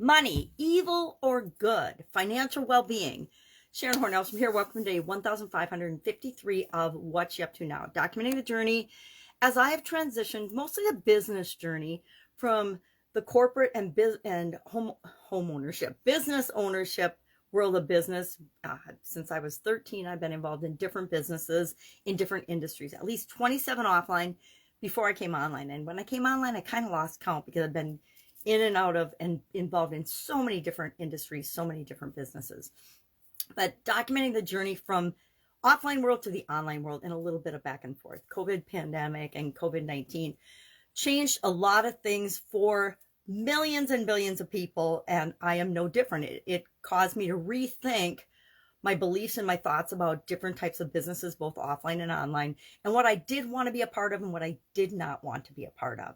Money, evil or good? Financial well-being. Sharon Horne-Ellstrom here. Welcome to day 1553 of What You Up To Now. Documenting the journey as I have transitioned, mostly the business journey, from the corporate and home ownership, business ownership world of business. Since I was 13, I've been involved in different businesses in different industries, at least 27 offline before I came online. And when I came online, I kind of lost count because I've been in and out of and involved in so many different industries, so many different businesses. But documenting the journey from offline world to the online world and a little bit of back and forth. COVID pandemic and COVID-19 changed a lot of things for millions and billions of people, and I am no different. It caused me to rethink my beliefs and my thoughts about different types of businesses, both offline and online, and what I did want to be a part of and what I did not want to be a part of.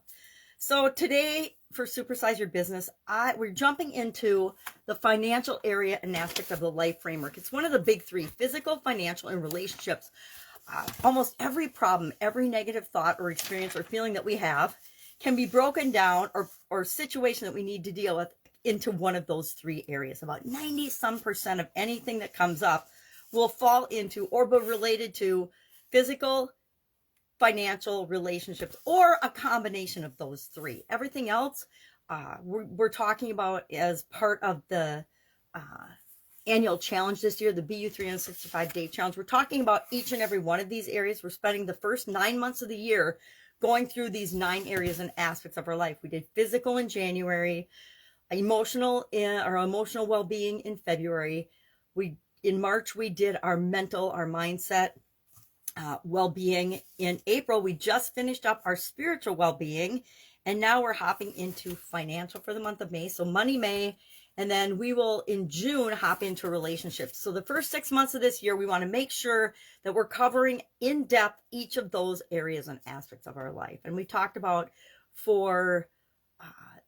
So today, for Supersize Your Business, we're jumping into the financial area and aspect of the life framework. It's one of the big three: physical, financial, and relationships. Almost every problem, every negative thought or experience or feeling that we have can be broken down, or situation that we need to deal with, into one of those three areas. About 90% of anything that comes up will fall into or be related to physical, financial, relationships, or a combination of those three. Everything else we're talking about as part of the annual challenge this year, the BU 365-day challenge. We're talking about each and every one of these areas. We're spending the first 9 months of the year going through these 9 areas and aspects of our life. We did physical in January, emotional well-being in February. In March, we did our mental, our mindset, well-being. In April, we just finished up our spiritual well-being, and now we're hopping into financial for the month of May. So money May, and then we will in June hop into relationships. So the first 6 months of this year, we want to make sure that we're covering in depth each of those areas and aspects of our life. And we talked about for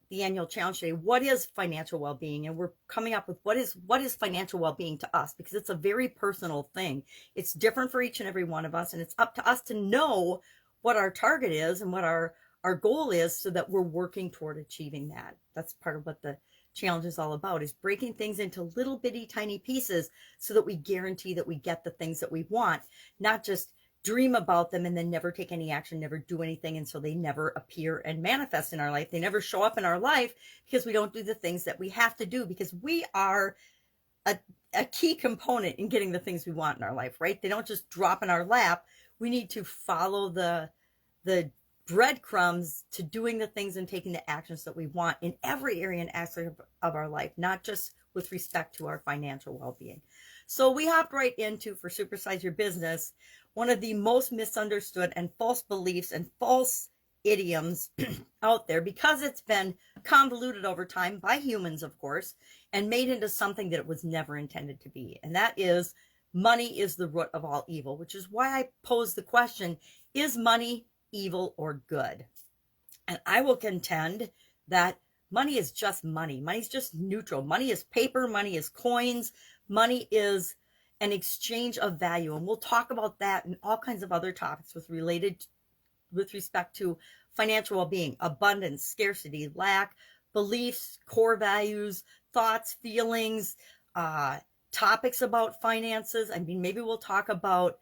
the annual challenge today, what is financial well-being? And we're coming up with what is financial well-being to us, because it's a very personal thing. It's different for each and every one of us, and it's up to us to know what our target is and what our goal is, so that we're working toward achieving that. That's part of what the challenge is all about, is breaking things into little bitty tiny pieces so that we guarantee that we get the things that we want, not just dream about them and then never take any action, never do anything, and so they never appear and manifest in our life. They never show up in our life because we don't do the things that we have to do, because we are a key component in getting the things we want in our life, right? They don't just drop in our lap. We need to follow the breadcrumbs to doing the things and taking the actions that we want in every area and aspect of our life, not just with respect to our financial well-being. So we hopped right into, for Supersize Your Business, one of the most misunderstood and false beliefs and false idioms out there, because it's been convoluted over time by humans, of course, and made into something that it was never intended to be. And that is, money is the root of all evil, which is why I pose the question, is money evil or good? And I will contend that money is just money. Money's just neutral. Money is paper. Money is coins. Money is an exchange of value. And we'll talk about that and all kinds of other topics with respect to financial well-being, abundance, scarcity, lack, beliefs, core values, thoughts, feelings, topics about finances. I mean, maybe we'll talk about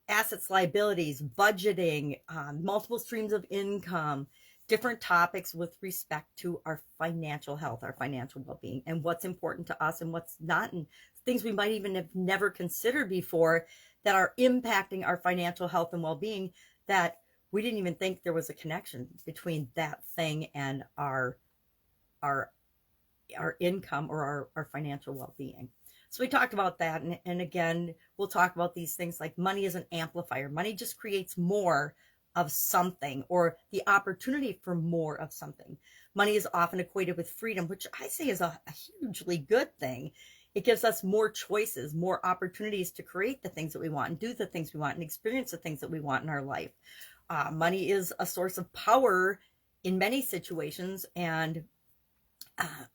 assets, liabilities, budgeting, multiple streams of income, different topics with respect to our financial health, our financial well-being, and what's important to us and what's not, and things we might even have never considered before that are impacting our financial health and well-being, that we didn't even think there was a connection between that thing and our income or our financial well-being. So we talked about that. And again, we'll talk about these things like money is an amplifier. Money just creates more of something, or the opportunity for more of something. Money is often equated with freedom, which I say is a hugely good thing. It gives us more choices, more opportunities to create the things that we want and do the things we want and experience the things that we want in our life. Money is a source of power in many situations. And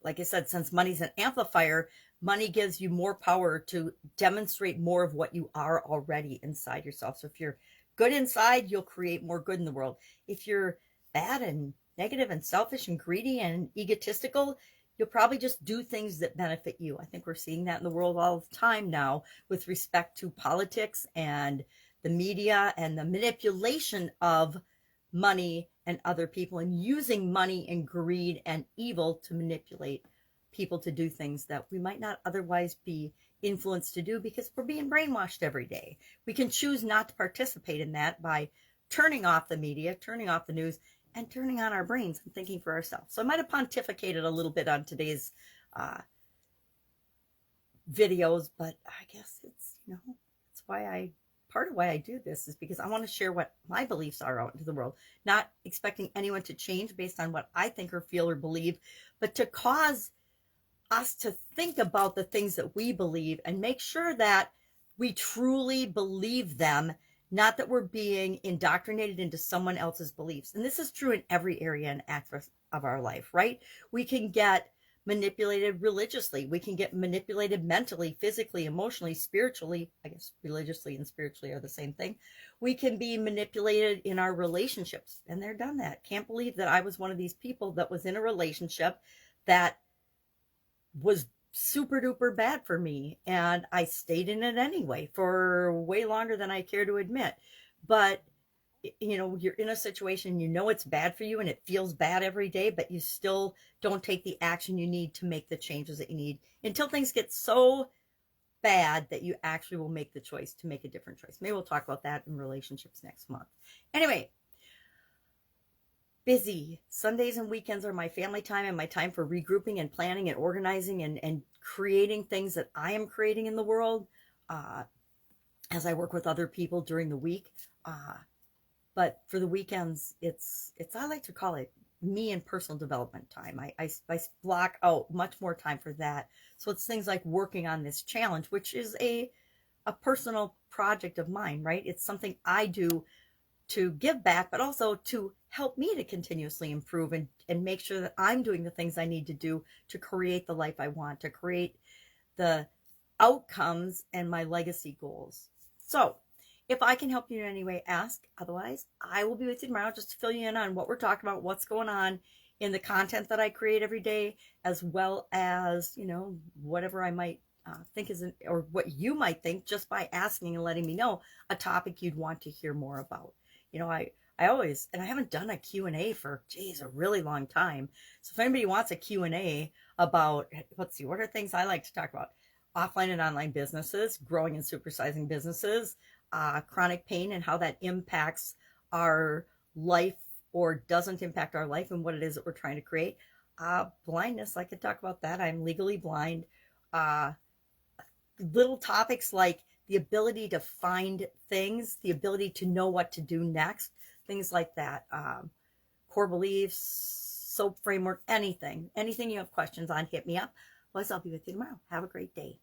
like I said, since money's an amplifier, money gives you more power to demonstrate more of what you are already inside yourself. So if you're good inside, you'll create more good in the world. If you're bad and negative and selfish and greedy and egotistical, you'll probably just do things that benefit you. I think we're seeing that in the world all the time now with respect to politics and the media and the manipulation of money and other people, and using money and greed and evil to manipulate people to do things that we might not otherwise be influenced to do because we're being brainwashed every day. We can choose not to participate in that by turning off the media, turning off the news, and turning on our brains and thinking for ourselves. So I might have pontificated a little bit on today's videos, but I guess it's, it's why part of why I do this is because I want to share what my beliefs are out into the world, not expecting anyone to change based on what I think or feel or believe, but to cause us to think about the things that we believe and make sure that we truly believe them, not that we're being indoctrinated into someone else's beliefs. And this is true in every area and aspect of our life, right? We can get manipulated religiously. We can get manipulated mentally, physically, emotionally, spiritually. I guess religiously and spiritually are the same thing. We can be manipulated in our relationships, and they're done that. Can't believe that I was one of these people that was in a relationship that was super duper bad for me, and I stayed in it anyway for way longer than I care to admit. But you're in a situation, it's bad for you and it feels bad every day, but you still don't take the action you need to make the changes that you need until things get so bad that you actually will make the choice to make a different choice. Maybe we'll talk about that in relationships next month. Anyway, busy. Sundays and weekends are my family time and my time for regrouping and planning and organizing and creating things that I am creating in the world as I work with other people during the week. But for the weekends, it's I like to call it me and personal development time. I block out much more time for that. So it's things like working on this challenge, which is a personal project of mine, right? It's something I do to give back, but also to help me to continuously improve and make sure that I'm doing the things I need to do to create the life I want, to create the outcomes and my legacy goals. So if I can help you in any way, ask. Otherwise, I will be with you tomorrow just to fill you in on what we're talking about, what's going on in the content that I create every day, as well as, whatever I might think or what you might think just by asking and letting me know a topic you'd want to hear more about. I always, and I haven't done a Q&A for, a really long time. So if anybody wants a Q&A about, let's see, what are things I like to talk about? Offline and online businesses, growing and supersizing businesses, chronic pain and how that impacts our life or doesn't impact our life and what it is that we're trying to create. Blindness, I could talk about that. I'm legally blind. Little topics like the ability to find things, the ability to know what to do next, things like that. Core beliefs, SOAP framework, anything you have questions on, hit me up. Otherwise, I'll be with you tomorrow. Have a great day.